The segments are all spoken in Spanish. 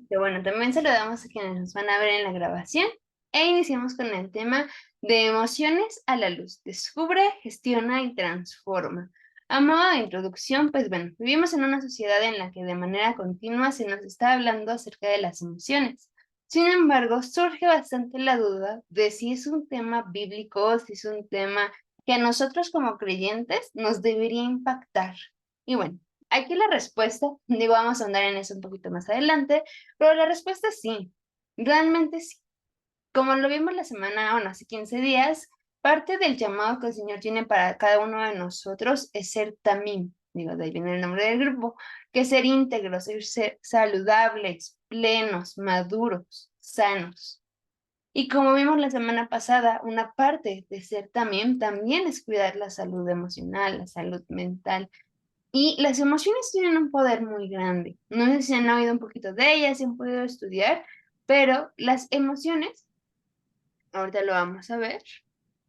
Bueno, también saludamos a quienes nos van a ver en la grabación e iniciamos con el tema de emociones a la luz. Descubre, gestiona y transforma. A modo de introducción, pues bueno, vivimos en una sociedad en la que de manera continua se nos está hablando acerca de las emociones. Sin embargo, surge bastante la duda de si es un tema bíblico, si es un tema que a nosotros como creyentes nos debería impactar. Y bueno, aquí la respuesta, digo, vamos a andar en eso un poquito más adelante, pero la respuesta es sí, realmente sí. Como lo vimos la semana, bueno, hace 15 días, parte del llamado que el Señor tiene para cada uno de nosotros es ser tamim, digo, de ahí viene el nombre del grupo, que es ser íntegros, ser saludables, plenos, maduros, sanos. Y como vimos la semana pasada, una parte de ser también es cuidar la salud emocional, la salud mental. Y las emociones tienen un poder muy grande. No sé si han oído un poquito de ellas, si han podido estudiar, pero las emociones, ahorita lo vamos a ver,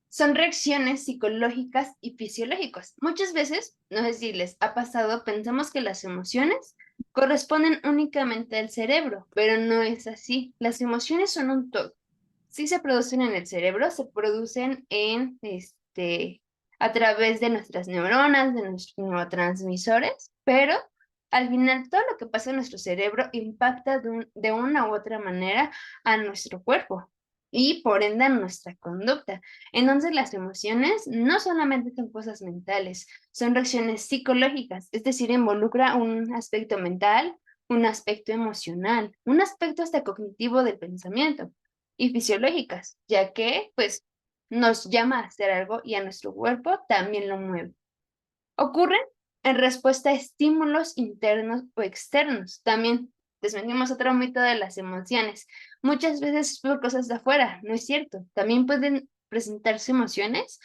son reacciones psicológicas y fisiológicas. Muchas veces, no sé si les ha pasado, pensamos que las emociones corresponden únicamente al cerebro, pero no es así. Las emociones son un todo. Sí se producen en el cerebro, se producen a través de nuestras neuronas, de nuestros neurotransmisores, pero al final todo lo que pasa en nuestro cerebro impacta de una u otra manera a nuestro cuerpo y por ende a nuestra conducta. Entonces las emociones no solamente son cosas mentales, son reacciones psicológicas, es decir, involucra un aspecto mental, un aspecto emocional, un aspecto hasta cognitivo del pensamiento y fisiológicas, ya que pues nos llama a hacer algo y a nuestro cuerpo también lo mueve. Ocurren en respuesta a estímulos internos o externos. También desmentimos otro mito de las emociones. Muchas veces es por cosas de afuera, no es cierto. También pueden presentarse emociones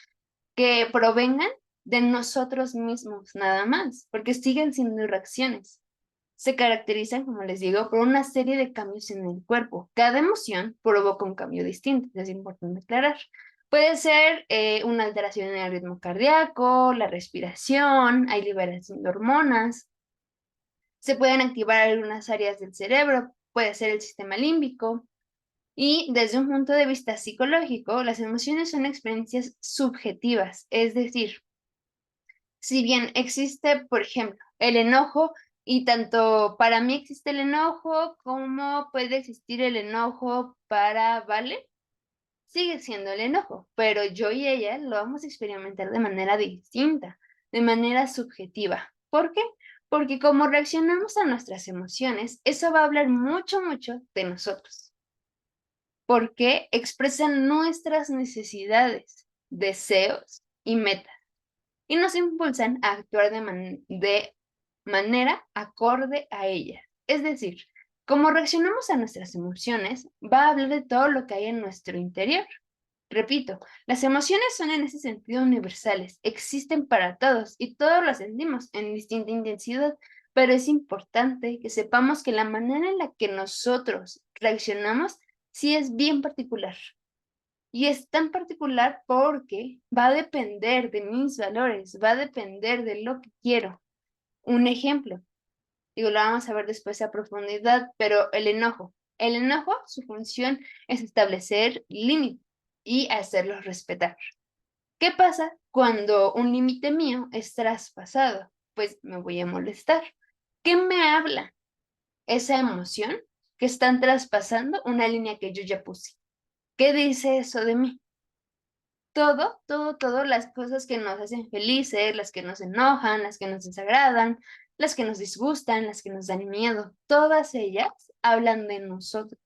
que provengan de nosotros mismos, nada más, porque siguen siendo reacciones. Se caracterizan, como les digo, por una serie de cambios en el cuerpo. Cada emoción provoca un cambio distinto, es importante aclarar. Puede ser una alteración en el ritmo cardíaco, la respiración, hay liberación de hormonas, se pueden activar algunas áreas del cerebro, puede ser el sistema límbico. Y desde un punto de vista psicológico, las emociones son experiencias subjetivas, es decir, si bien existe, por ejemplo, el enojo, y tanto para mí existe el enojo como puede existir el enojo para Vale, sigue siendo el enojo, pero yo y ella lo vamos a experimentar de manera distinta, de manera subjetiva. ¿Por qué? Porque como reaccionamos a nuestras emociones, eso va a hablar mucho, mucho de nosotros, porque expresan nuestras necesidades, deseos y metas y nos impulsan a actuar de manera acorde a ellas. Es decir, como reaccionamos a nuestras emociones, va a hablar de todo lo que hay en nuestro interior. Repito, las emociones son en ese sentido universales, existen para todos y todos las sentimos en distinta intensidad, pero es importante que sepamos que la manera en la que nosotros reaccionamos sí es bien particular. Y es tan particular porque va a depender de mis valores, va a depender de lo que quiero. Un ejemplo, digo, lo vamos a ver después a profundidad, pero el enojo. El enojo, su función es establecer límites y hacerlos respetar. ¿Qué pasa cuando un límite mío es traspasado? Pues me voy a molestar. ¿Qué me habla? Esa emoción que están traspasando una línea que yo ya puse. ¿Qué dice eso de mí? Todo, las cosas que nos hacen felices, las que nos enojan, las que nos desagradan, las que nos disgustan, las que nos dan miedo, todas ellas hablan de nosotros.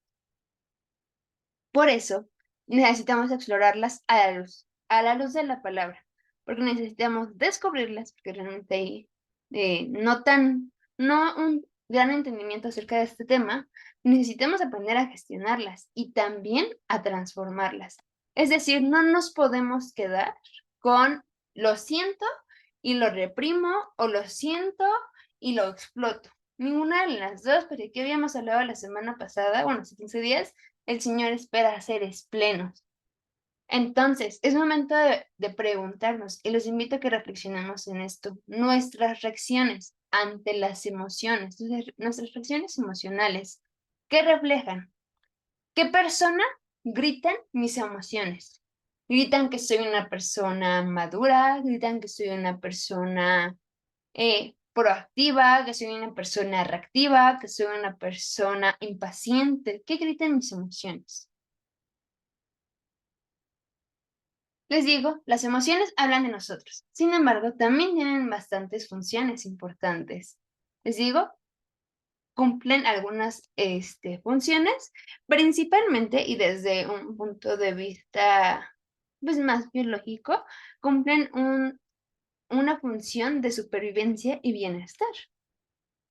Por eso necesitamos explorarlas a la luz de la palabra, porque necesitamos descubrirlas, porque realmente hay no un gran entendimiento acerca de este tema, necesitamos aprender a gestionarlas y también a transformarlas. Es decir, no nos podemos quedar con lo siento y lo reprimo o lo siento y lo exploto. Ninguna de las dos, porque aquí habíamos hablado la semana pasada, bueno, hace 15 días, el Señor espera seres plenos. Entonces, es momento de preguntarnos, y los invito a que reflexionemos en esto, nuestras reacciones ante las emociones, nuestras reacciones emocionales, ¿Qué reflejan? ¿Qué persona gritan mis emociones? Gritan que soy una persona madura, gritan que soy una persona proactiva, que soy una persona reactiva, que soy una persona impaciente. ¿Qué gritan mis emociones? Les digo, las emociones hablan de nosotros. Sin embargo, también tienen bastantes funciones importantes. Les digo, cumplen algunas funciones, principalmente y desde un punto de vista pues, más biológico, cumplen una función de supervivencia y bienestar.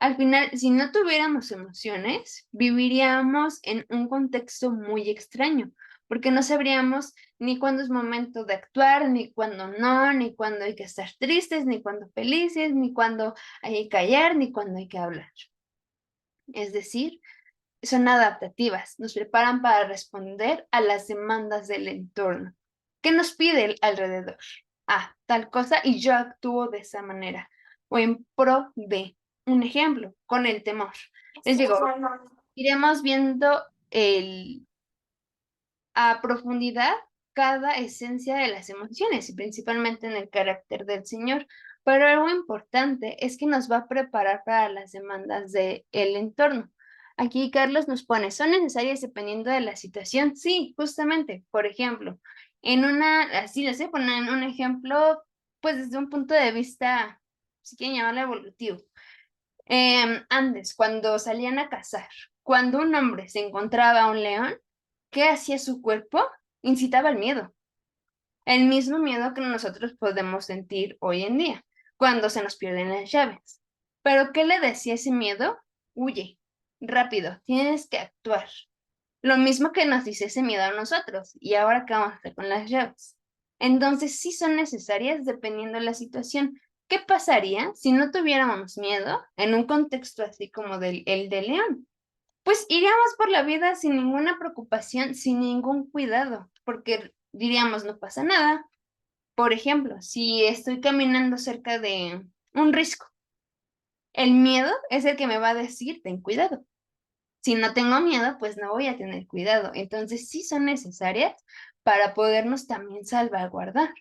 Al final, si no tuviéramos emociones, viviríamos en un contexto muy extraño, porque no sabríamos ni cuándo es momento de actuar, ni cuándo no, ni cuándo hay que estar tristes, ni cuándo felices, ni cuándo hay que callar, ni cuándo hay que hablar. Es decir, son adaptativas, nos preparan para responder a las demandas del entorno. ¿Qué nos pide el alrededor? Ah, tal cosa y yo actúo de esa manera. O en pro de. Un ejemplo, con el temor. Les digo, iremos viendo a profundidad cada esencia de las emociones y principalmente en el carácter del Señor. Pero algo importante es que nos va a preparar para las demandas del entorno. Aquí Carlos nos pone, ¿son necesarias dependiendo de la situación? Sí, justamente. Por ejemplo, así les voy a poner un ejemplo, pues desde un punto de vista, si quieren llamarlo evolutivo. Antes, cuando salían a cazar, cuando un hombre se encontraba a un león, ¿qué hacía su cuerpo? Incitaba al miedo. El mismo miedo que nosotros podemos sentir hoy en día, cuando se nos pierden las llaves. ¿Pero qué le decía ese miedo? Huye, rápido, tienes que actuar. Lo mismo que nos dice ese miedo a nosotros. ¿Y ahora qué vamos a hacer con las llaves? Entonces sí son necesarias dependiendo de la situación. ¿Qué pasaría si no tuviéramos miedo en un contexto así como el de León? Pues iríamos por la vida sin ninguna preocupación, sin ningún cuidado, porque diríamos no pasa nada. Por ejemplo, si estoy caminando cerca de un risco, el miedo es el que me va a decir ten cuidado. Si no tengo miedo, pues no voy a tener cuidado. Entonces sí son necesarias para podernos también salvaguardar.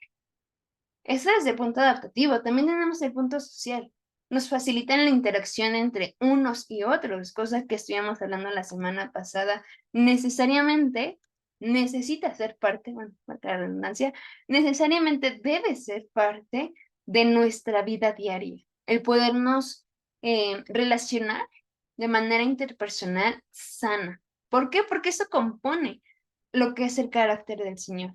Eso es el punto adaptativo. También tenemos el punto social. Nos facilitan la interacción entre unos y otros, cosa que estuvimos hablando la semana pasada. Necesariamente necesita ser parte, bueno, para la redundancia, necesariamente debe ser parte de nuestra vida diaria. El podernos relacionar de manera interpersonal sana. ¿Por qué? Porque eso compone lo que es el carácter del Señor.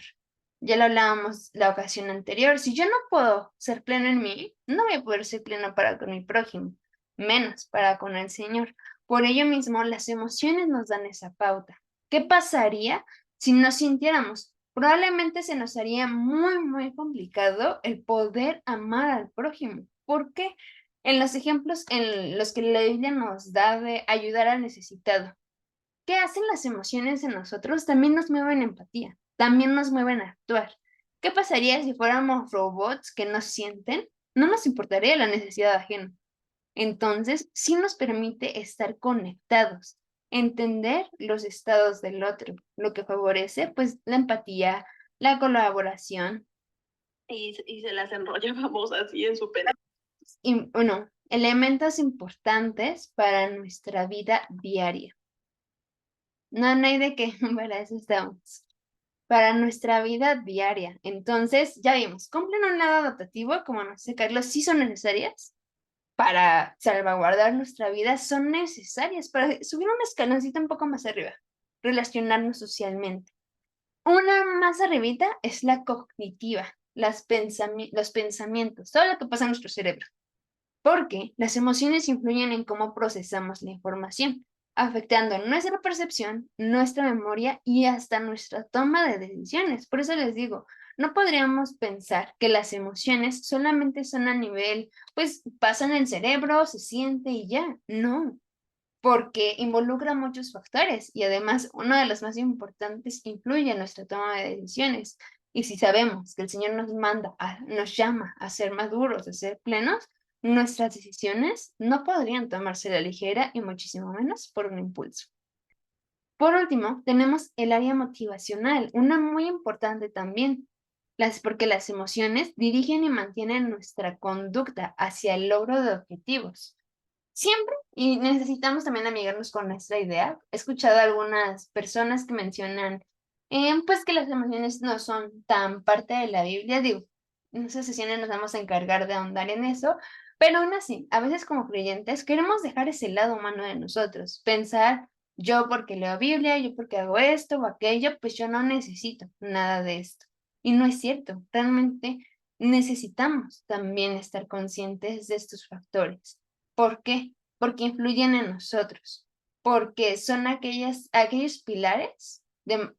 Ya lo hablábamos la ocasión anterior. Si yo no puedo ser pleno en mí, no voy a poder ser pleno para con mi prójimo, menos para con el Señor. Por ello mismo, las emociones nos dan esa pauta. ¿Qué pasaría si no sintiéramos? Probablemente se nos haría muy, muy complicado el poder amar al prójimo. ¿Por qué? En los ejemplos en los que la Biblia nos da de ayudar al necesitado, ¿qué hacen las emociones en nosotros? También nos mueven empatía, también nos mueven a actuar. ¿Qué pasaría si fuéramos robots que no sienten? No nos importaría la necesidad ajena. Entonces, sí nos permite estar conectados, entender los estados del otro, lo que favorece pues la empatía, la colaboración Y se las enrolla vamos así en su pena. y, bueno, elementos importantes para nuestra vida diaria. No, no hay de qué, para eso estamos. Para nuestra vida diaria. Entonces, ya vimos, cumplen un lado adaptativo, como nos dice Carlos, sí son necesarias para salvaguardar nuestra vida, son necesarias para subir un escaloncito un poco más arriba, relacionarnos socialmente. Una más arribita es la cognitiva, los pensamientos, todo lo que pasa en nuestro cerebro, porque las emociones influyen en cómo procesamos la información, afectando nuestra percepción, nuestra memoria y hasta nuestra toma de decisiones. Por eso les digo, no podríamos pensar que las emociones solamente son a nivel, pues pasan en el cerebro, se siente y ya. No, porque involucra muchos factores y además uno de los más importantes influye en nuestra toma de decisiones. Y si sabemos que el Señor nos llama a ser maduros, a ser plenos, nuestras decisiones no podrían tomarse a la ligera y muchísimo menos por un impulso. Por último, tenemos el área motivacional, una muy importante también, porque las emociones dirigen y mantienen nuestra conducta hacia el logro de objetivos. Siempre, y necesitamos también amigarnos con nuestra idea. He escuchado a algunas personas que mencionan, pues que las emociones no son tan parte de la Biblia. Digo, en esas sesiones nos vamos a encargar de ahondar en eso, pero aún así, a veces como creyentes queremos dejar ese lado humano de nosotros, pensar, yo porque leo Biblia, yo porque hago esto o aquello, pues yo no necesito nada de esto. Y no es cierto, realmente necesitamos también estar conscientes de estos factores. ¿Por qué? Porque influyen en nosotros, porque son aquellos pilares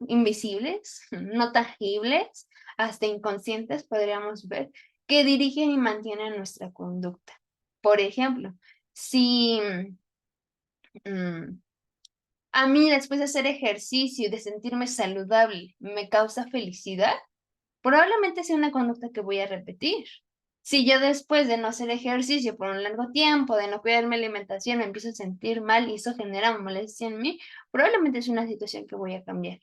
invisibles, no tangibles, hasta inconscientes, podríamos ver, que dirigen y mantienen nuestra conducta. Por ejemplo, si mm, a mí después de hacer ejercicio y de sentirme saludable me causa felicidad, probablemente sea una conducta que voy a repetir. Si yo después de no hacer ejercicio por un largo tiempo, de no cuidar mi alimentación, me empiezo a sentir mal y eso genera molestia en mí, probablemente es una situación que voy a cambiar.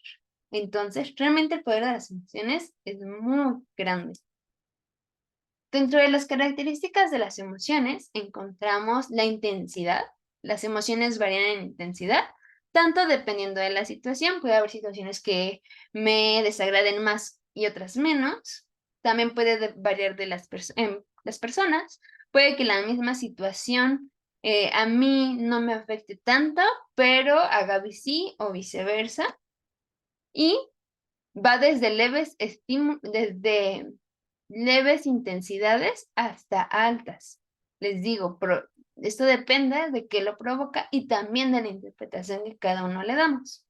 Entonces, realmente el poder de las emociones es muy grande. Dentro de las características de las emociones encontramos la intensidad. Las emociones varían en intensidad, tanto dependiendo de la situación. Puede haber situaciones que me desagraden más y otras menos. También puede variar de las personas. Puede que la misma situación a mí no me afecte tanto, pero a Gaby sí o viceversa. Y va desde leves intensidades hasta altas. Les digo, esto depende de qué lo provoca y también de la interpretación que cada uno le damos.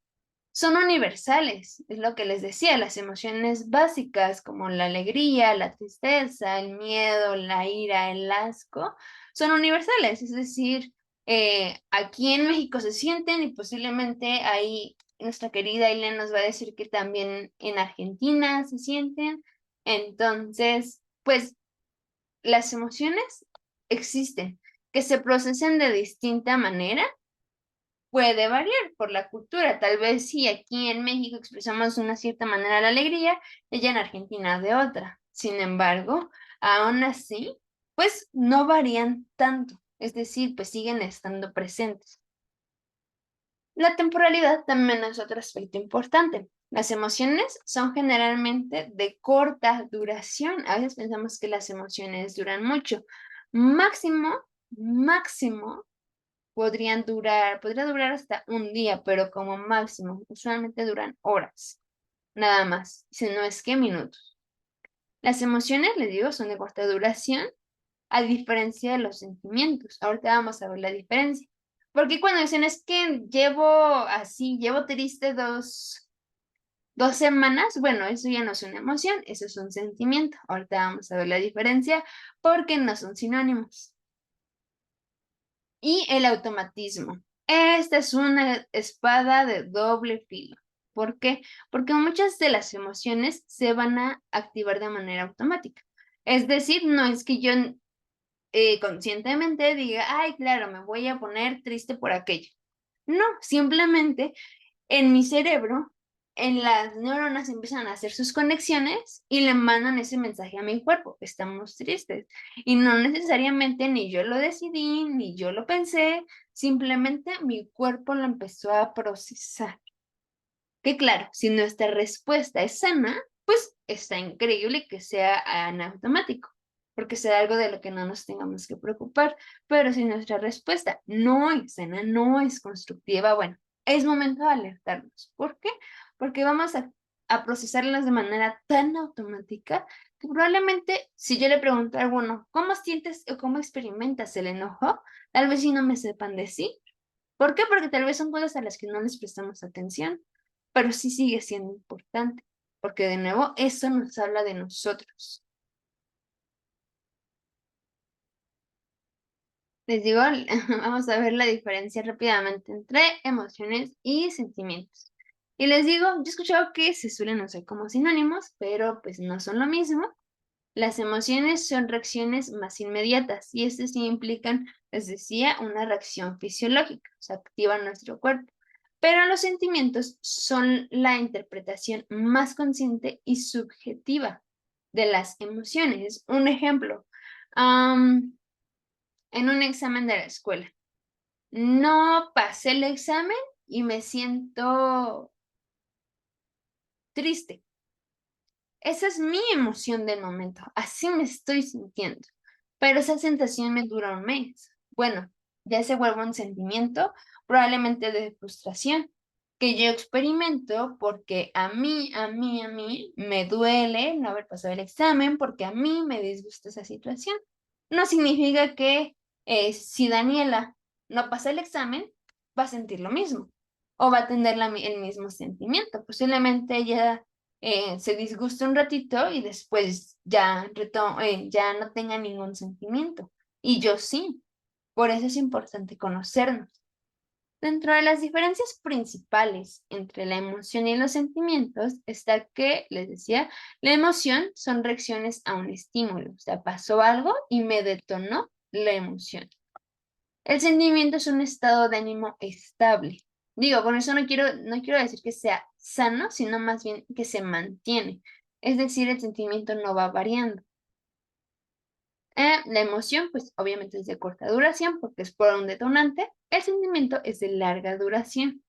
Son universales, es lo que les decía, las emociones básicas como la alegría, la tristeza, el miedo, la ira, el asco, son universales, es decir, aquí en México se sienten y posiblemente ahí nuestra querida Aileen nos va a decir que también en Argentina se sienten. Entonces, pues las emociones existen, que se procesen de distinta manera puede variar por la cultura. Tal vez si aquí en México expresamos de una cierta manera la alegría, ella en Argentina de otra. Sin embargo, aún así, pues no varían tanto. Es decir, pues siguen estando presentes. La temporalidad también es otro aspecto importante. Las emociones son generalmente de corta duración. A veces pensamos que las emociones duran mucho. Máximo, máximo podría durar hasta un día, pero como máximo, usualmente duran horas, nada más, si no es que minutos. Las emociones, les digo, son de corta duración, a diferencia de los sentimientos. Ahorita vamos a ver la diferencia. Porque cuando dicen es que llevo triste dos semanas, bueno, eso ya no es una emoción, eso es un sentimiento. Ahorita vamos a ver la diferencia porque no son sinónimos. Y el automatismo. Esta es una espada de doble filo. ¿Por qué? Porque muchas de las emociones se van a activar de manera automática. Es decir, no es que yo conscientemente diga, ay, claro, me voy a poner triste por aquello. No, simplemente en mi cerebro, en las neuronas empiezan a hacer sus conexiones y le mandan ese mensaje a mi cuerpo, estamos tristes. Y no necesariamente ni yo lo decidí, ni yo lo pensé, simplemente mi cuerpo lo empezó a procesar. Que claro, si nuestra respuesta es sana, pues está increíble que sea en automático, porque sea algo de lo que no nos tengamos que preocupar. Pero si nuestra respuesta no es sana, no es constructiva, bueno, es momento de alertarnos. ¿Por qué? Porque vamos a procesarlas de manera tan automática que probablemente si yo le pregunto a alguno, ¿cómo sientes o cómo experimentas el enojo? Tal vez si no me sepan decir. ¿Por qué? Porque tal vez son cosas a las que no les prestamos atención, pero sí sigue siendo importante, porque de nuevo eso nos habla de nosotros. Les digo, vamos a ver la diferencia rápidamente entre emociones y sentimientos. Y les digo, yo he escuchado que se suelen usar como sinónimos, pero pues no son lo mismo. Las emociones son reacciones más inmediatas y estas sí implican, les decía, una reacción fisiológica, o sea, activa nuestro cuerpo. Pero los sentimientos son la interpretación más consciente y subjetiva de las emociones. Un ejemplo, en un examen de la escuela. No pasé el examen y me siento triste. Esa es mi emoción del momento, así me estoy sintiendo. Pero esa sensación me dura un mes. Bueno, ya se vuelve un sentimiento, probablemente de frustración, que yo experimento porque a mí me duele no haber pasado el examen, porque a mí me disgusta esa situación. No significa que si Daniela no pasa el examen, va a sentir lo mismo o va a tener el mismo sentimiento. Posiblemente ella se disgusta un ratito y después ya no tenga ningún sentimiento. Y yo sí. Por eso es importante conocernos. Dentro de las diferencias principales entre la emoción y los sentimientos está que, les decía, la emoción son reacciones a un estímulo. O sea, pasó algo y me detonó la emoción. El sentimiento es un estado de ánimo estable. Digo, con eso no quiero decir que sea sano, sino más bien que se mantiene. Es decir, el sentimiento no va variando. La emoción, pues obviamente es de corta duración porque es por un detonante. El sentimiento es de larga duración.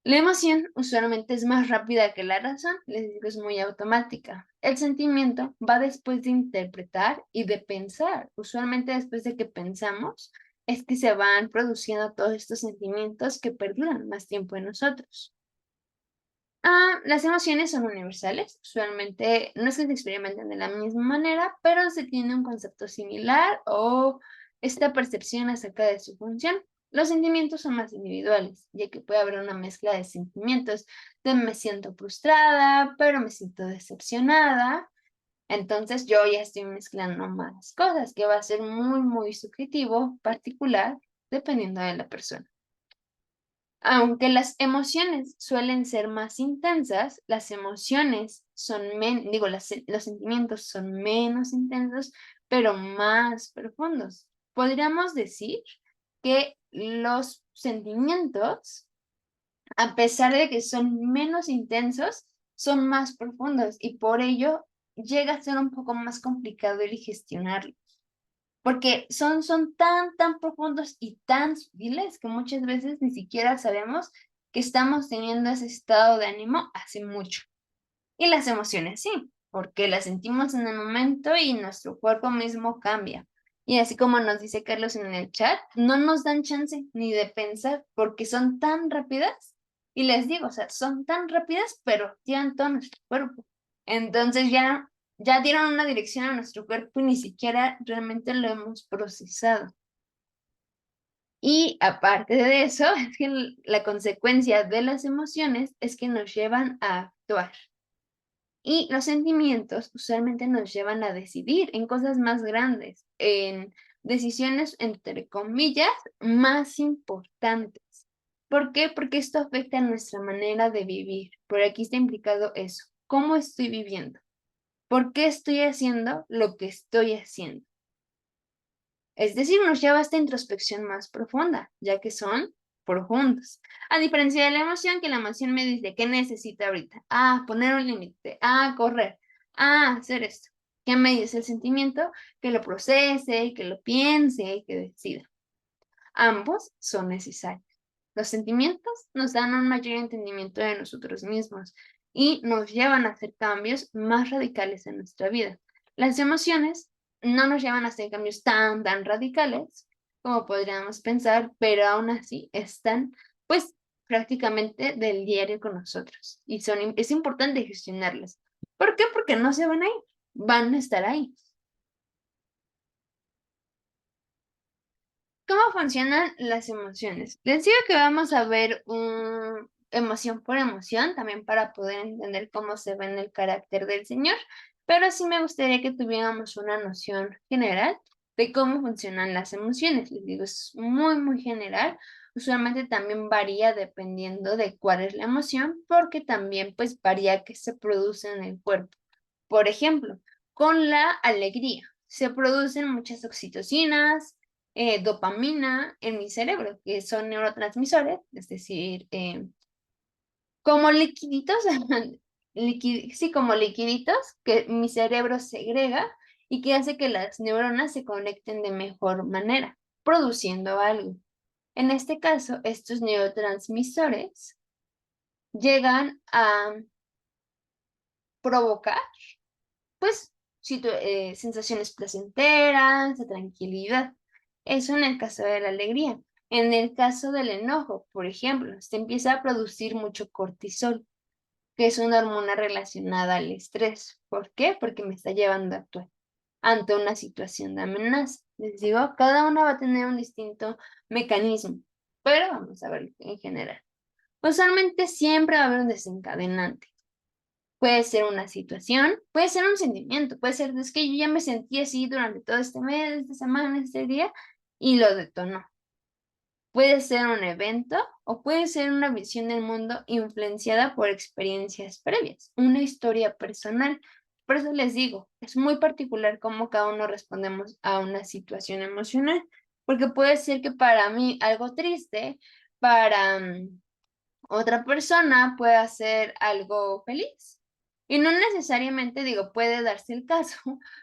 La emoción usualmente es más rápida que la razón, les digo, es muy automática. El sentimiento va después de interpretar y de pensar. Usualmente después de que pensamos es que se van produciendo todos estos sentimientos que perduran más tiempo en nosotros. Las emociones son universales. Usualmente no es que se experimenten de la misma manera, pero se tiene un concepto similar o esta percepción acerca de su función. Los sentimientos son más individuales, ya que puede haber una mezcla de sentimientos de me siento frustrada, pero me siento decepcionada. Entonces yo ya estoy mezclando más cosas, que va a ser muy, muy subjetivo, particular, dependiendo de la persona. Aunque las emociones suelen ser más intensas, las emociones son digo, los sentimientos son menos intensos, pero más profundos. Podríamos decir que los sentimientos, a pesar de que son menos intensos, son más profundos y por ello llega a ser un poco más complicado el gestionarlo porque son tan profundos y tan sutiles que muchas veces ni siquiera sabemos que estamos teniendo ese estado de ánimo hace mucho. Y las emociones sí, porque las sentimos en el momento y nuestro cuerpo mismo cambia. Y así como nos dice Carlos en el chat, no nos dan chance ni de pensar porque son tan rápidas. Y les digo, o sea, son tan rápidas, pero tienen todo nuestro cuerpo. Entonces ya dieron una dirección a nuestro cuerpo y ni siquiera realmente lo hemos procesado. Y aparte de eso, es que la consecuencia de las emociones es que nos llevan a actuar. Y los sentimientos usualmente nos llevan a decidir en cosas más grandes, en decisiones, entre comillas, más importantes. ¿Por qué? Porque esto afecta a nuestra manera de vivir. Por aquí está implicado eso. ¿Cómo estoy viviendo? ¿Por qué estoy haciendo lo que estoy haciendo? Es decir, nos lleva a esta introspección más profunda, ya que son profundos. A diferencia de la emoción, que la emoción me dice, ¿qué necesito ahorita? Poner un límite. Correr. Hacer esto. ¿Qué me dice el sentimiento? Que lo procese, que lo piense, que decida. Ambos son necesarios. Los sentimientos nos dan un mayor entendimiento de nosotros mismos y nos llevan a hacer cambios más radicales en nuestra vida. Las emociones no nos llevan a hacer cambios tan radicales como podríamos pensar, pero aún así están, pues, prácticamente del diario con nosotros y es importante gestionarlas. ¿Por qué? Porque no se van a ir, van a estar ahí. ¿Cómo funcionan las emociones? Les digo que vamos a ver emoción por emoción, también para poder entender cómo se ve en el carácter del Señor, pero sí me gustaría que tuviéramos una noción general de cómo funcionan las emociones. Les digo, es muy general. Usualmente también varía dependiendo de cuál es la emoción, porque también pues varía qué se produce en el cuerpo. Por ejemplo, con la alegría se producen muchas oxitocinas, dopamina en mi cerebro, que son neurotransmisores, es decir, como liquiditos, sí, como liquiditos que mi cerebro segrega y que hace que las neuronas se conecten de mejor manera, produciendo algo. En este caso, estos neurotransmisores llegan a provocar, pues, sensaciones placenteras, de tranquilidad. Eso en el caso de la alegría. En el caso del enojo, por ejemplo, se empieza a producir mucho cortisol, que es una hormona relacionada al estrés. ¿Por qué? Porque me está llevando a actuar ante una situación de amenaza. Les digo, cada una va a tener un distinto mecanismo, pero vamos a verlo en general. Usualmente siempre va a haber un desencadenante. Puede ser una situación, puede ser un sentimiento, puede ser, es que yo ya me sentí así durante todo este mes, esta semana, este día, y lo detonó. Puede ser un evento o puede ser una visión del mundo influenciada por experiencias previas, una historia personal. Por eso les digo, es muy particular cómo cada uno respondemos a una situación emocional, porque puede ser que para mí algo triste, para otra persona puede hacer algo feliz. Y no necesariamente digo, puede darse el caso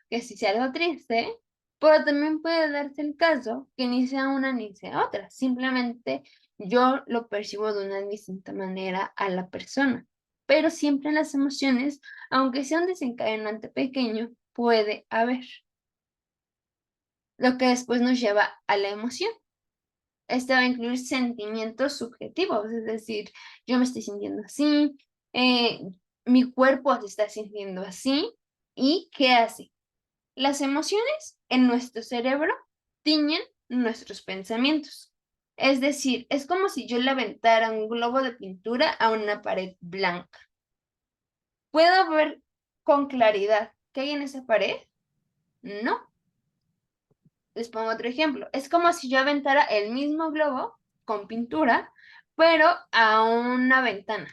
que si sea algo triste, pero también puede darse el caso que ni sea una ni sea otra. Simplemente yo lo percibo de una distinta manera a la persona. Pero siempre en las emociones, aunque sea un desencadenante pequeño, puede haber. Lo que después nos lleva a la emoción. Este va a incluir sentimientos subjetivos, es decir, yo me estoy sintiendo así, eh, mi cuerpo se está sintiendo así, ¿y qué hace? Las emociones en nuestro cerebro tiñen nuestros pensamientos. Es decir, es como si yo le aventara un globo de pintura a una pared blanca. ¿Puedo ver con claridad qué hay en esa pared? No. Les pongo otro ejemplo. Es como si yo aventara el mismo globo con pintura, pero a una ventana.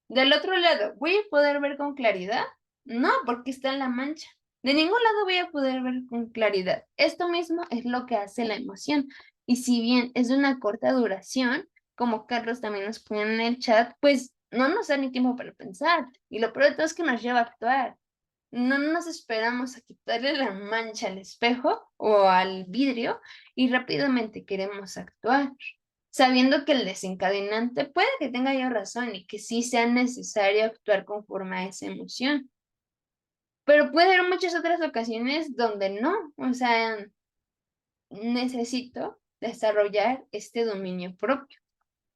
Del otro lado, ¿voy a poder ver con claridad? No, porque está en la mancha. De ningún lado voy a poder ver con claridad. Esto mismo es lo que hace la emoción. Y si bien es de una corta duración, como Carlos también nos pone en el chat, pues no nos da ni tiempo para pensar. Y lo peor de todo es que nos lleva a actuar. No nos esperamos a quitarle la mancha al espejo o al vidrio y rápidamente queremos actuar, sabiendo que el desencadenante puede que tenga yo razón y que sí sea necesario actuar conforme a esa emoción. Pero puede haber muchas otras ocasiones donde no, o sea, necesito desarrollar este dominio propio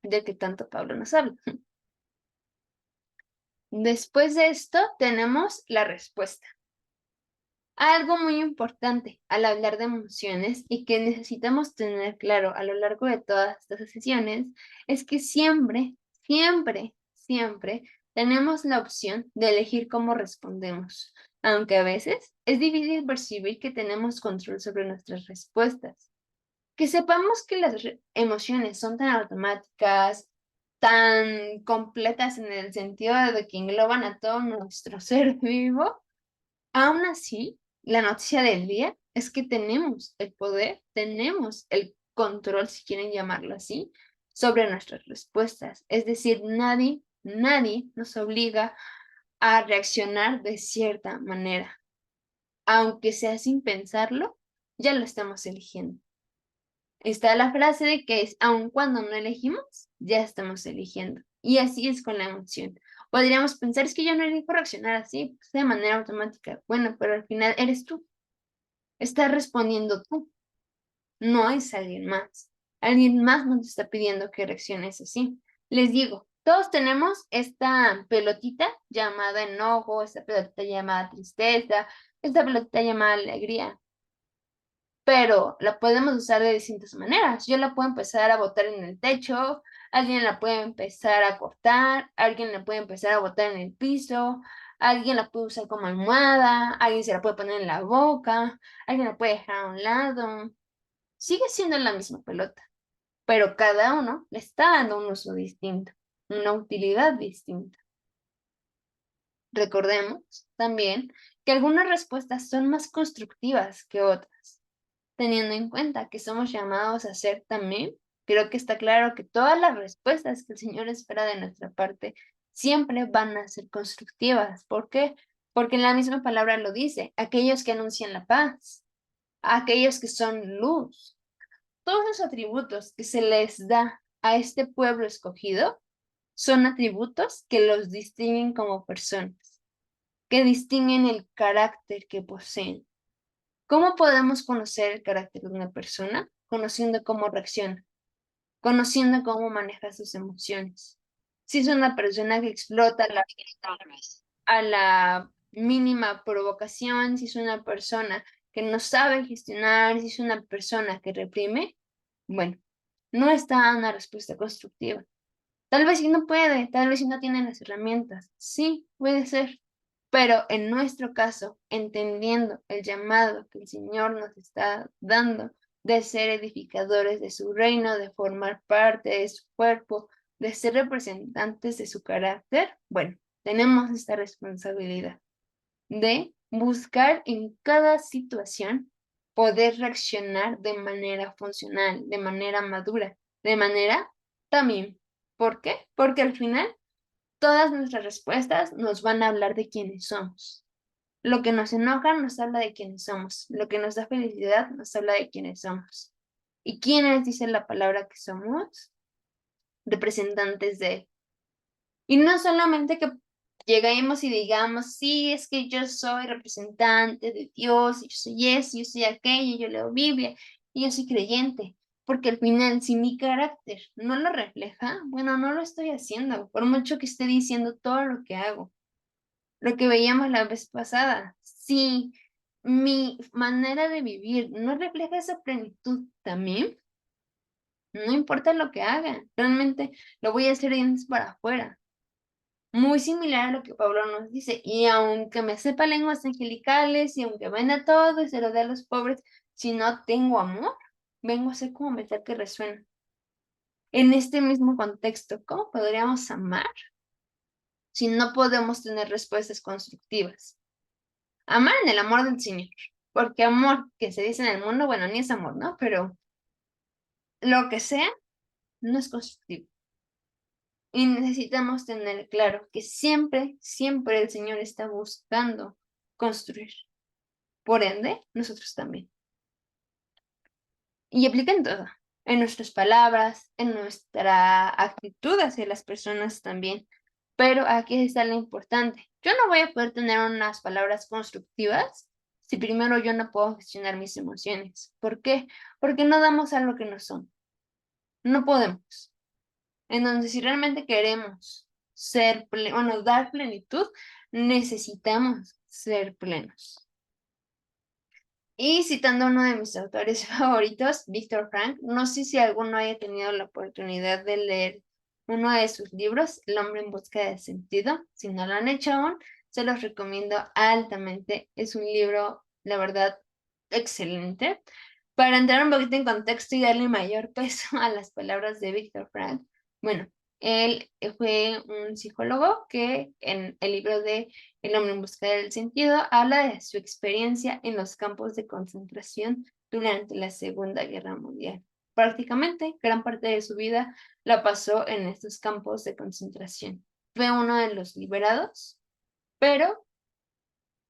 del que tanto Pablo nos habla. Después de esto tenemos la respuesta. Algo muy importante al hablar de emociones y que necesitamos tener claro a lo largo de todas estas sesiones es que siempre, siempre, siempre tenemos la opción de elegir cómo respondemos, aunque a veces es difícil percibir que tenemos control sobre nuestras respuestas. Que sepamos que las emociones son tan automáticas, tan completas en el sentido de que engloban a todo nuestro ser vivo. Aún así, la noticia del día es que tenemos el poder, tenemos el control, si quieren llamarlo así, sobre nuestras respuestas. Es decir, nadie nos obliga a reaccionar de cierta manera. Aunque sea sin pensarlo, ya lo estamos eligiendo. Está la frase de que es, aun cuando no elegimos, ya estamos eligiendo. Y así es con la emoción. Podríamos pensar, es que yo no elijo reaccionar así, pues, de manera automática. Bueno, pero al final eres tú. Estás respondiendo tú, no es alguien más. Alguien más nos está pidiendo que reacciones así. Les digo, todos tenemos esta pelotita llamada enojo, esta pelotita llamada tristeza, esta pelotita llamada alegría, pero la podemos usar de distintas maneras. Yo la puedo empezar a botar en el techo, alguien la puede empezar a cortar, alguien la puede empezar a botar en el piso, alguien la puede usar como almohada, alguien se la puede poner en la boca, alguien la puede dejar a un lado. Sigue siendo la misma pelota, pero cada uno le está dando un uso distinto, una utilidad distinta. Recordemos también que algunas respuestas son más constructivas que otras. teniendo en cuenta que somos llamados a ser también, creo que está claro que todas las respuestas que el Señor espera de nuestra parte siempre van a ser constructivas. ¿Por qué? Porque en la misma palabra lo dice, aquellos que anuncian la paz, aquellos que son luz, todos los atributos que se les da a este pueblo escogido son atributos que los distinguen como personas, que distinguen el carácter que poseen. ¿Cómo podemos conocer el carácter de una persona? Conociendo cómo reacciona, conociendo cómo maneja sus emociones. Si es una persona que explota a la mínima provocación, si es una persona que no sabe gestionar, si es una persona que reprime, bueno, no está dando una respuesta constructiva. Tal vez si no puede, tal vez si no tiene las herramientas. Sí, puede ser. Pero en nuestro caso, entendiendo el llamado que el Señor nos está dando de ser edificadores de su reino, de formar parte de su cuerpo, de ser representantes de su carácter, bueno, tenemos esta responsabilidad de buscar en cada situación poder reaccionar de manera funcional, de manera madura, de manera también. ¿Por qué? Porque al final todas nuestras respuestas nos van a hablar de quiénes somos. Lo que nos enoja nos habla de quiénes somos. Lo que nos da felicidad nos habla de quiénes somos. ¿Y quiénes dicen la palabra que somos? Representantes de Él. Y no solamente que lleguemos y digamos, sí, es que yo soy representante de Dios, y yo soy eso, yo soy aquello, yo leo Biblia, y yo soy creyente. Porque al final, si mi carácter no lo refleja, bueno, no lo estoy haciendo, por mucho que esté diciendo todo lo que hago. Lo que veíamos la vez pasada, si mi manera de vivir no refleja esa plenitud también, no importa lo que haga, realmente lo voy a hacer de dientes para afuera. Muy similar a lo que Pablo nos dice, y aunque me sepa lenguas angelicales, y aunque venda todo y se lo dé a los pobres, si no tengo amor, vengo a ser como metal que resuena. En este mismo contexto, ¿cómo podríamos amar si no podemos tener respuestas constructivas? Amar en el amor del Señor, porque amor que se dice en el mundo, bueno, ni es amor, ¿no? Pero lo que sea, no es constructivo. Y necesitamos tener claro que siempre, siempre el Señor está buscando construir. Por ende, nosotros también. Y aplica en todo, en nuestras palabras, en nuestra actitud hacia las personas también. Pero aquí está lo importante. Yo no voy a poder tener unas palabras constructivas si primero yo no puedo gestionar mis emociones. ¿Por qué? Porque no damos algo que no son. No podemos. Entonces, si realmente queremos ser, bueno, dar plenitud, necesitamos ser plenos. Y citando a uno de mis autores favoritos, Víctor Frank, no sé si alguno haya tenido la oportunidad de leer uno de sus libros, El hombre en busca de sentido. Si no lo han hecho aún, se los recomiendo altamente. Es un libro, la verdad, excelente. Para entrar un poquito en contexto y darle mayor peso a las palabras de Víctor Frank, bueno, él fue un psicólogo que en el libro de El hombre en busca del sentido habla de su experiencia en los campos de concentración durante la Segunda Guerra Mundial. Prácticamente gran parte de su vida la pasó en estos campos de concentración. Fue uno de los liberados, pero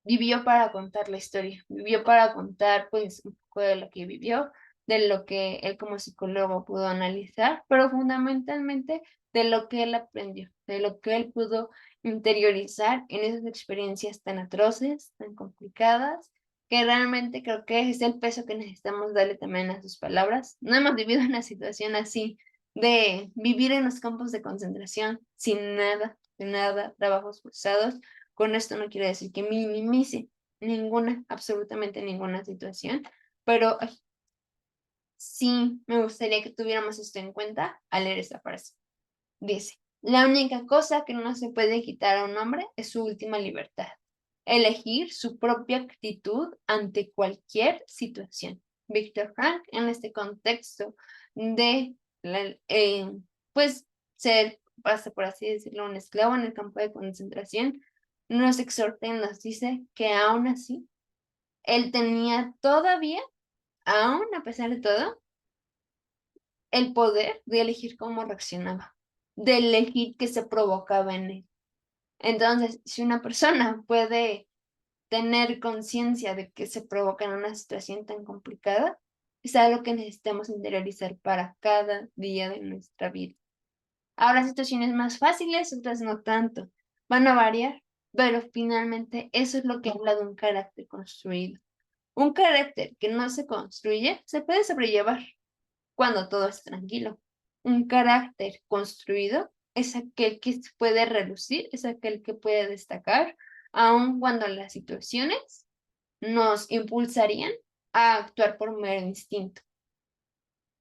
vivió para contar la historia, vivió para contar pues un poco de lo que vivió, de lo que él como psicólogo pudo analizar, pero fundamentalmente de lo que él aprendió, de lo que él pudo interiorizar en esas experiencias tan atroces, tan complicadas, que realmente creo que es el peso que necesitamos darle también a sus palabras. No hemos vivido una situación así de vivir en los campos de concentración sin nada, sin nada, trabajos forzados. Con esto no quiero decir que minimice ninguna, absolutamente ninguna situación, pero ay, sí me gustaría que tuviéramos esto en cuenta al leer esta frase. Dice, la única cosa que no se puede quitar a un hombre es su última libertad, elegir su propia actitud ante cualquier situación. Víctor Frank, en este contexto de, pues, ser, pasa por así decirlo, un esclavo en el campo de concentración, nos exhorta y nos dice que aún así, él tenía todavía aún a pesar de todo, el poder de elegir cómo reaccionaba, de elegir qué se provocaba en él. Entonces, si una persona puede tener conciencia de que se provoca en una situación tan complicada, es algo que necesitamos interiorizar para cada día de nuestra vida. Habrá situaciones más fáciles, otras no tanto. Van a variar, pero finalmente eso es lo que habla de un carácter construido. Un carácter que no se construye se puede sobrellevar cuando todo es tranquilo. Un carácter construido es aquel que se puede relucir, es aquel que puede destacar, aun cuando las situaciones nos impulsarían a actuar por mero instinto.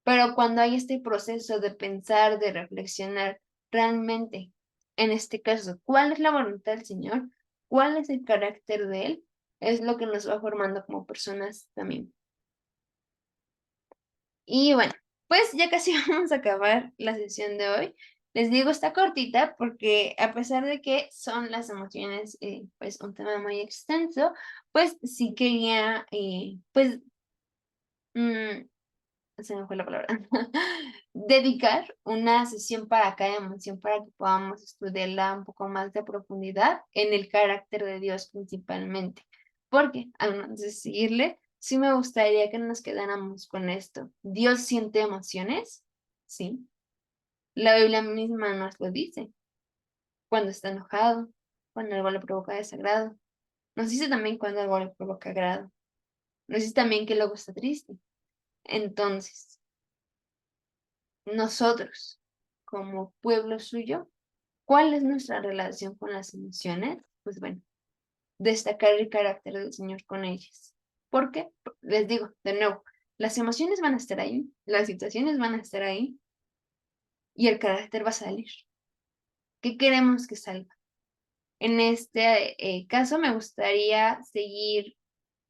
Pero cuando hay este proceso de pensar, de reflexionar realmente, en este caso, ¿cuál es la voluntad del Señor? ¿Cuál es el carácter de Él? Es lo que nos va formando como personas también. Y bueno, pues ya casi vamos a acabar la sesión de hoy. Les digo, está cortita porque a pesar de que son las emociones, pues un tema muy extenso, pues sí quería, pues, mm, se me fue la palabra, dedicar una sesión para cada emoción para que podamos estudiarla un poco más de profundidad en el carácter de Dios principalmente. Porque, antes de seguirle, sí me gustaría que nos quedáramos con esto. ¿Dios siente emociones? Sí. La Biblia misma nos lo dice. Cuando está enojado, cuando algo le provoca desagrado. Nos dice también cuando algo le provoca agrado. Nos dice también que luego está triste. Entonces, nosotros, como pueblo suyo, ¿cuál es nuestra relación con las emociones? Pues bueno, destacar el carácter del Señor con ellas. ¿Por qué? Les digo, de nuevo, las emociones van a estar ahí, las situaciones van a estar ahí y el carácter va a salir. ¿Qué queremos que salga? En este caso me gustaría seguir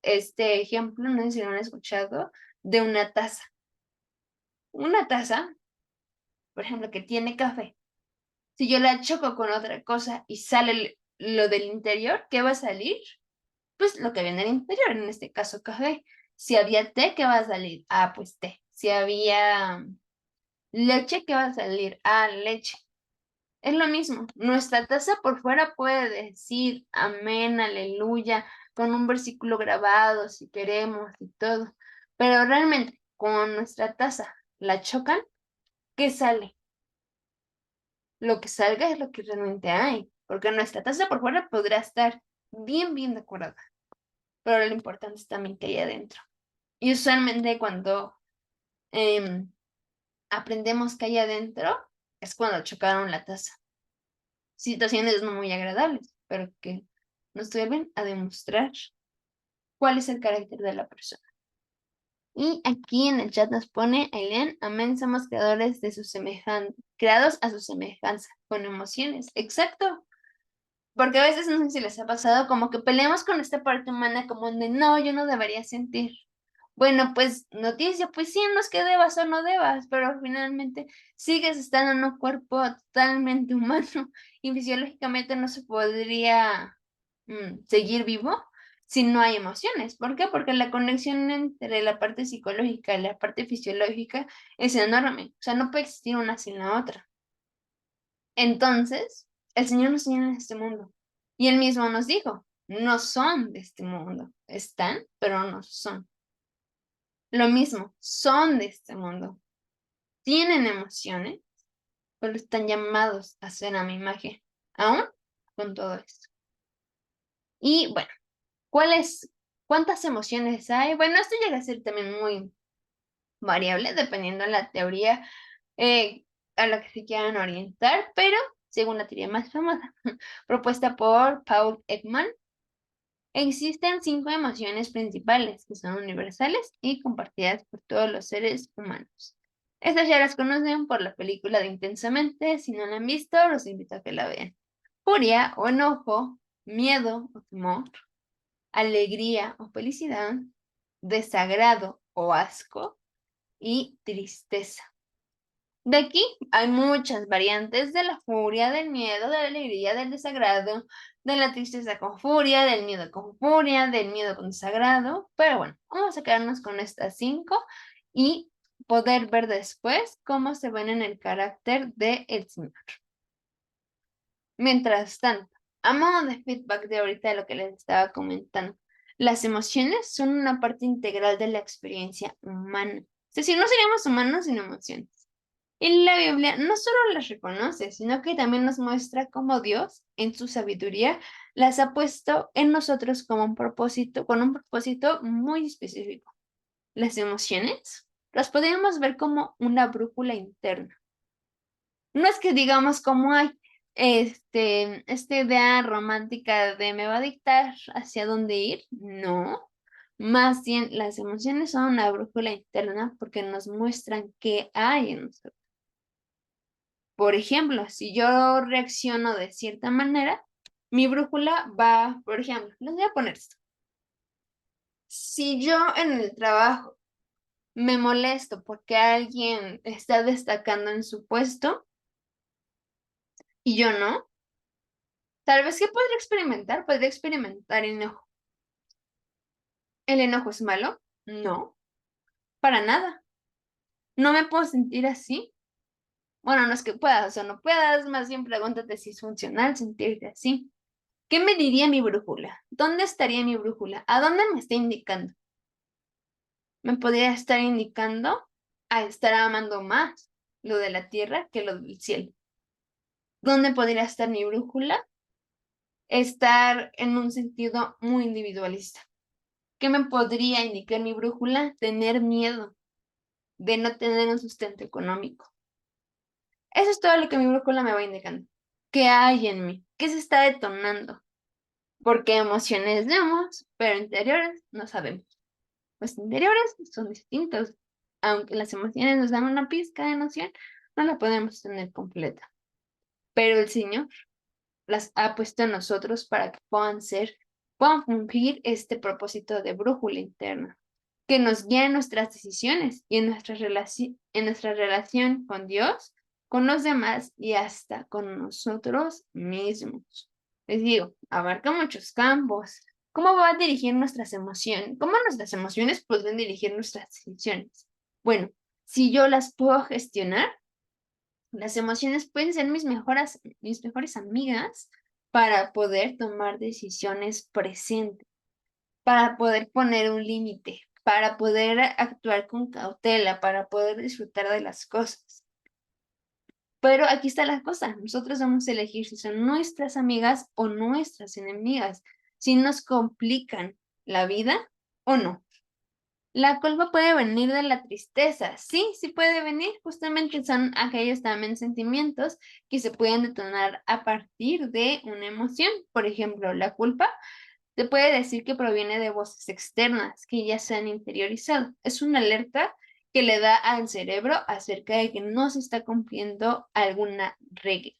este ejemplo, no sé si lo han escuchado, de una taza. Una taza, por ejemplo, que tiene café. Si yo la choco con otra cosa y sale lo del interior, ¿qué va a salir? Pues lo que viene del interior, en este caso café. Si había té, ¿qué va a salir? Ah, pues té. Si había leche, ¿qué va a salir? Ah, leche. Es lo mismo. Nuestra taza por fuera puede decir amén, aleluya, con un versículo grabado si queremos y todo. Pero realmente, con nuestra taza la chocan, ¿qué sale? Lo que salga es lo que realmente hay, porque nuestra taza por fuera podrá estar bien, bien decorada, pero lo importante es también que hay adentro. Y usualmente cuando em, aprendemos que hay adentro, es cuando chocaron la taza. Situaciones no muy agradables, pero que nos sirven a demostrar cuál es el carácter de la persona. Y aquí en el chat nos pone Aileen, amén, somos creadores de su semejanza, creados a su semejanza, con emociones. Exacto. Porque a veces no sé si les ha pasado como que peleamos con esta parte humana como de no, yo no debería sentir. Bueno, pues noticia, pues sí, no es que debas o no debas, pero finalmente sigues estando en un cuerpo totalmente humano y fisiológicamente no se podría seguir vivo si no hay emociones. ¿Por qué? Porque la conexión entre la parte psicológica y la parte fisiológica es enorme. O sea, no puede existir una sin la otra. Entonces, el Señor nos tiene en este mundo. Y Él mismo nos dijo, no son de este mundo. Están, pero no son. Lo mismo, son de este mundo. Tienen emociones, pero están llamados a ser a mi imagen. Aún con todo esto. Y bueno, ¿cuáles, cuántas emociones hay? Bueno, esto llega a ser también muy variable dependiendo de la teoría a la que se quieran orientar, pero según la teoría más famosa, propuesta por Paul Ekman, existen 5 emociones principales que son universales y compartidas por todos los seres humanos. Estas ya las conocen por la película de Intensamente. Si no la han visto, los invito a que la vean. Furia o enojo, miedo o temor, alegría o felicidad, desagrado o asco y tristeza. De aquí hay muchas variantes de la furia, del miedo, de la alegría, del desagrado, de la tristeza con furia, del miedo con furia, del miedo con desagrado. Pero bueno, vamos a quedarnos con estas 5 y poder ver después cómo se ven en el carácter del Señor. Mientras tanto, a modo de feedback de ahorita de lo que les estaba comentando, las emociones son una parte integral de la experiencia humana. Es decir, no seríamos humanos sin emociones. Y la Biblia no solo las reconoce, sino que también nos muestra cómo Dios, en su sabiduría, las ha puesto en nosotros como un propósito, con un propósito muy específico. Las emociones las podríamos ver como una brújula interna. No es que digamos como hay esta idea romántica de me va a dictar hacia dónde ir, no. Más bien, las emociones son una brújula interna porque nos muestran qué hay en nosotros. Por ejemplo, si yo reacciono de cierta manera, mi brújula va, por ejemplo, les voy a poner esto. Si yo en el trabajo me molesto porque alguien está destacando en su puesto y yo no, tal vez que podría experimentar enojo. ¿El enojo es malo? No, para nada. No me puedo sentir así. Bueno, no es que puedas o no puedas, más bien pregúntate si es funcional sentirte así. ¿Qué me diría mi brújula? ¿Dónde estaría mi brújula? ¿A dónde me está indicando? Me podría estar indicando a estar amando más lo de la tierra que lo del cielo. ¿Dónde podría estar mi brújula? Estar en un sentido muy individualista. ¿Qué me podría indicar mi brújula? Tener miedo de no tener un sustento económico. Eso es todo lo que mi brújula me va indicando. ¿Qué hay en mí? ¿Qué se está detonando? Porque emociones vemos, pero interiores no sabemos. Los interiores son distintos. Aunque las emociones nos dan una pizca de noción, no la podemos tener completa. Pero el Señor las ha puesto en nosotros para que puedan fungir este propósito de brújula interna, que nos guíe en nuestras decisiones y en nuestra relación con Dios, con los demás y hasta con nosotros mismos. Les digo, abarca muchos campos. ¿Cómo va a dirigir nuestras emociones? ¿Cómo nuestras emociones pueden dirigir nuestras decisiones? Bueno, si yo las puedo gestionar, las emociones pueden ser mis mejores amigas para poder tomar decisiones presentes, para poder poner un límite, para poder actuar con cautela, para poder disfrutar de las cosas. Pero aquí está la cosa, nosotros vamos a elegir si son nuestras amigas o nuestras enemigas, si nos complican la vida o no. La culpa puede venir de la tristeza, sí, sí puede venir, justamente son aquellos también sentimientos que se pueden detonar a partir de una emoción. Por ejemplo, la culpa te puede decir que proviene de voces externas que ya se han interiorizado. Es una alerta que le da al cerebro acerca de que no se está cumpliendo alguna regla.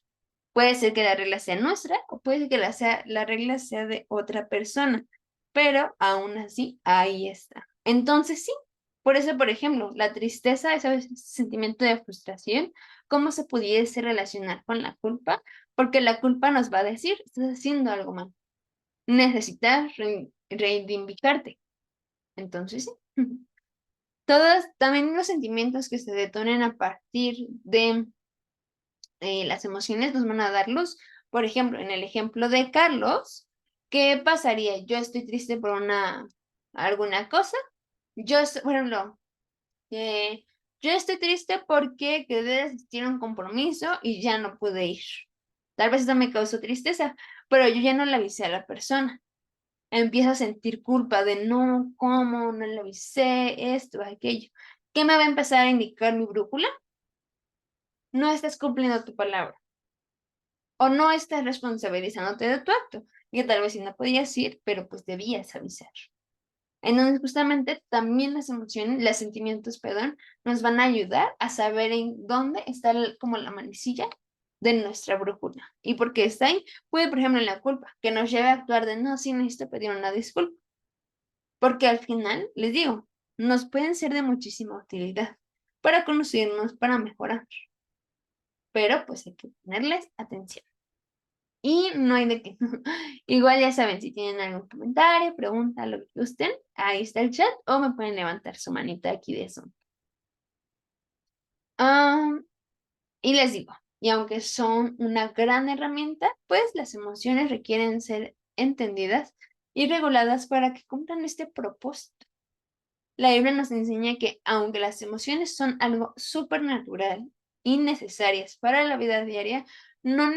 Puede ser que la regla sea nuestra o puede ser que la regla sea de otra persona, pero aún así ahí está. Entonces sí, por eso, por ejemplo, la tristeza es a veces ese sentimiento de frustración, ¿cómo se pudiese relacionar con la culpa? Porque la culpa nos va a decir, estás haciendo algo mal, necesitas reivindicarte. Entonces sí. Todos también los sentimientos que se detonen a partir de las emociones nos van a dar luz. Por ejemplo, en el ejemplo de Carlos, ¿qué pasaría? Yo estoy triste por alguna cosa. Por ejemplo, yo estoy triste porque quedé de asistir a un compromiso y ya no pude ir. Tal vez eso me causó tristeza, pero yo ya no le avisé a la persona. Empiezo a sentir culpa de no, ¿cómo? No le avisé, esto, aquello. ¿Qué me va a empezar a indicar mi brújula? No estás cumpliendo tu palabra o no estás responsabilizándote de tu acto, que tal vez sí no podías ir, pero pues debías avisar. Entonces, justamente también las emociones, los sentimientos, perdón, nos van a ayudar a saber en dónde está como la manecilla de nuestra brújula. Y porque está ahí, puede, por ejemplo, en la culpa, que nos lleve a actuar de no, sí necesito pedir una disculpa. Porque al final, les digo, nos pueden ser de muchísima utilidad para conocernos, para mejorar. Pero pues hay que ponerles atención. Y no hay de qué. Igual ya saben, si tienen algún comentario, pregunta, lo que gusten, ahí está el chat o me pueden levantar su manita aquí de Zoom. Y les digo, y aunque son una gran herramienta, pues las emociones requieren ser entendidas y reguladas para que cumplan este propósito. La Biblia nos enseña que aunque las emociones son algo súper natural y necesarias para la vida diaria, no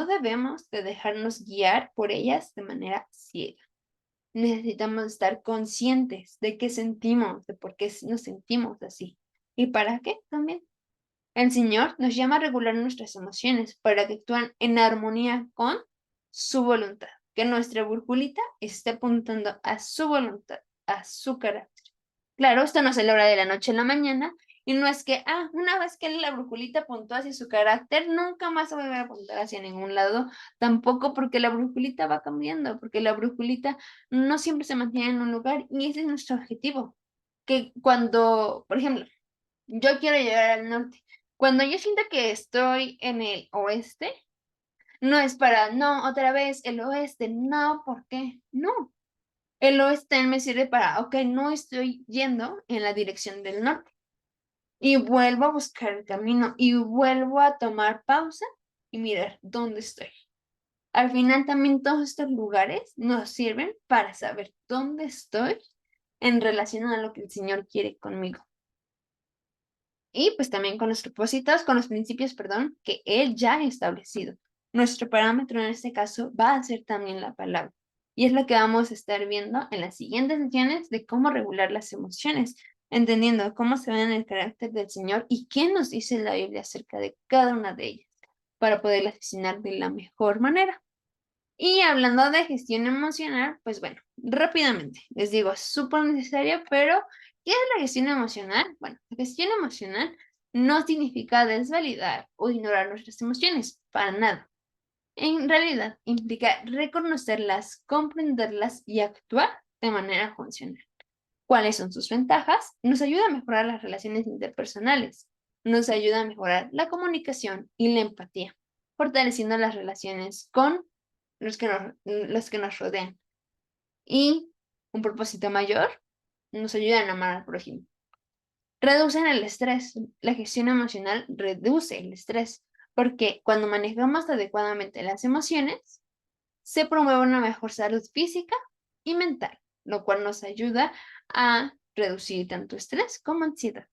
debemos de dejarnos guiar por ellas de manera ciega. Necesitamos estar conscientes de qué sentimos, de por qué nos sentimos así y para qué también. El Señor nos llama a regular nuestras emociones para que actúen en armonía con su voluntad, que nuestra brújula esté apuntando a su voluntad, a su carácter. Claro, esto no se logra de la noche a la mañana y no es que, una vez que la brújula apuntó hacia su carácter, nunca más se va a apuntar hacia ningún lado, tampoco porque la brújula va cambiando, porque la brújula no siempre se mantiene en un lugar y ese es nuestro objetivo. Que cuando, por ejemplo, yo quiero llegar al norte. Cuando yo siento que estoy en el oeste, no es para, no, otra vez el oeste, no, ¿por qué? No, el oeste me sirve para, ok, no estoy yendo en la dirección del norte. Y vuelvo a buscar el camino y vuelvo a tomar pausa y mirar dónde estoy. Al final también todos estos lugares nos sirven para saber dónde estoy en relación a lo que el Señor quiere conmigo. Y pues también con los propósitos, con los principios, perdón, que Él ya ha establecido. Nuestro parámetro en este caso va a ser también la palabra. Y es lo que vamos a estar viendo en las siguientes sesiones de cómo regular las emociones, entendiendo cómo se ve en el carácter del Señor y qué nos dice la Biblia acerca de cada una de ellas, para poderlas gestionar de la mejor manera. Y hablando de gestión emocional, pues bueno, rápidamente, les digo, es súper necesario, pero ¿qué es la gestión emocional? Bueno, la gestión emocional no significa desvalidar o ignorar nuestras emociones, para nada. En realidad, implica reconocerlas, comprenderlas y actuar de manera funcional. ¿Cuáles son sus ventajas? Nos ayuda a mejorar las relaciones interpersonales, nos ayuda a mejorar la comunicación y la empatía, fortaleciendo las relaciones con los que nos rodean. Y un propósito mayor, nos ayudan a amar al prójimo. Reducen el estrés. La gestión emocional reduce el estrés, porque cuando manejamos adecuadamente las emociones, se promueve una mejor salud física y mental, lo cual nos ayuda a reducir tanto estrés como ansiedad.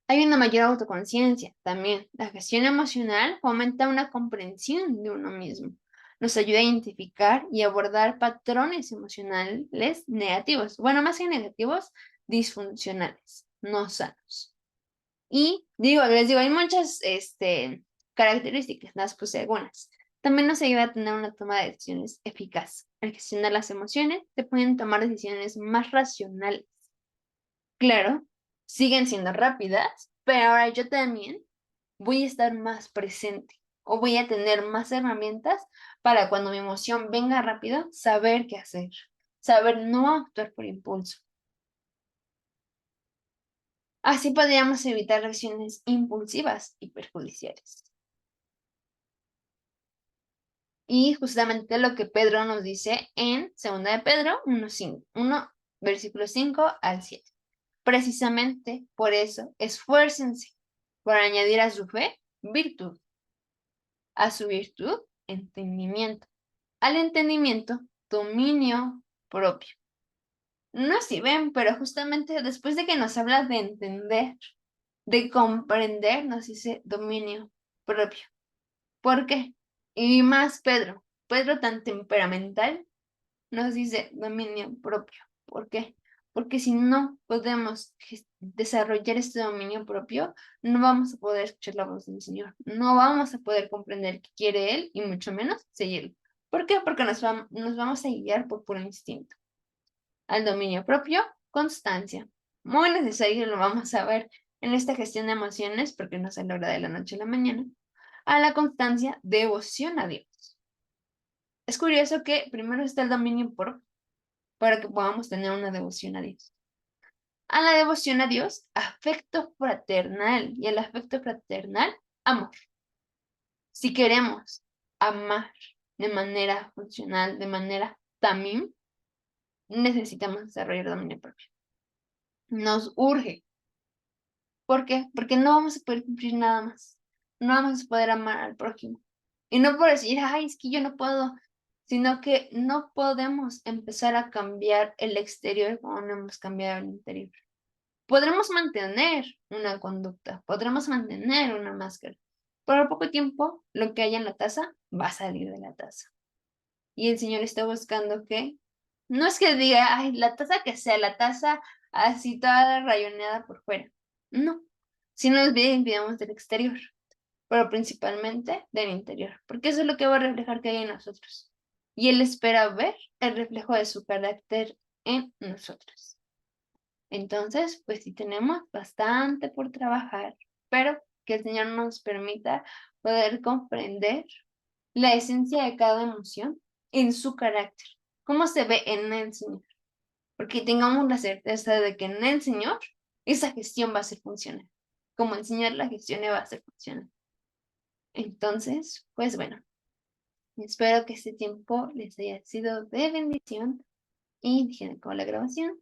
Hay una mayor autoconciencia también. La gestión emocional fomenta una comprensión de uno mismo. Nos ayuda a identificar y abordar patrones emocionales negativos. Bueno, más que negativos, disfuncionales, no sanos. Y les digo, hay muchas características, las puse algunas. También nos ayuda a tener una toma de decisiones eficaz. Al gestionar las emociones, se pueden tomar decisiones más racionales. Claro, siguen siendo rápidas, pero ahora yo también voy a estar más presente o voy a tener más herramientas para cuando mi emoción venga rápido, saber qué hacer, saber no actuar por impulso. Así podríamos evitar reacciones impulsivas y perjudiciales. Y justamente lo que Pedro nos dice en 2 de Pedro 1, versículo 5 al 7. Precisamente por eso, esfuércense por añadir a su fe virtud, a su virtud entendimiento, al entendimiento dominio propio. No sé si ven, pero justamente después de que nos habla de entender, de comprender, nos dice dominio propio. ¿Por qué? Y más Pedro. Pedro tan temperamental nos dice dominio propio. ¿Por qué? Porque si no podemos desarrollar este dominio propio, no vamos a poder escuchar la voz del Señor. No vamos a poder comprender qué quiere Él y mucho menos seguirlo. ¿Por qué? Porque nos vamos a guiar por puro instinto. Al dominio propio, constancia. Muy necesario, lo vamos a ver en esta gestión de emociones, porque no se logra de la noche a la mañana. A la constancia, devoción a Dios. Es curioso que primero está el dominio propio para que podamos tener una devoción a Dios. A la devoción a Dios, afecto fraternal. Y el afecto fraternal, amor. Si queremos amar de manera funcional, de manera también, necesitamos desarrollar dominio propio. Nos urge. ¿Por qué? Porque no vamos a poder cumplir nada más. No vamos a poder amar al prójimo. Y no por decir, ay, es que yo no puedo, sino que no podemos empezar a cambiar el exterior como no hemos cambiado el interior. Podremos mantener una conducta, podremos mantener una máscara. Por poco tiempo, lo que hay en la taza va a salir de la taza. Y el Señor está buscando que, no es que diga, ay, la taza que sea, la taza así toda rayoneada por fuera. No, sino nos bien cuidamos del exterior, pero principalmente del interior, porque eso es lo que va a reflejar que hay en nosotros. Y Él espera ver el reflejo de su carácter en nosotros. Entonces, pues sí tenemos bastante por trabajar, pero que el Señor nos permita poder comprender la esencia de cada emoción en su carácter, cómo se ve en el Señor, porque tengamos la certeza de que en el Señor esa gestión va a ser funcional, como el Señor la gestione va a ser funcional. Entonces, pues bueno, espero que este tiempo les haya sido de bendición y dejen con la grabación.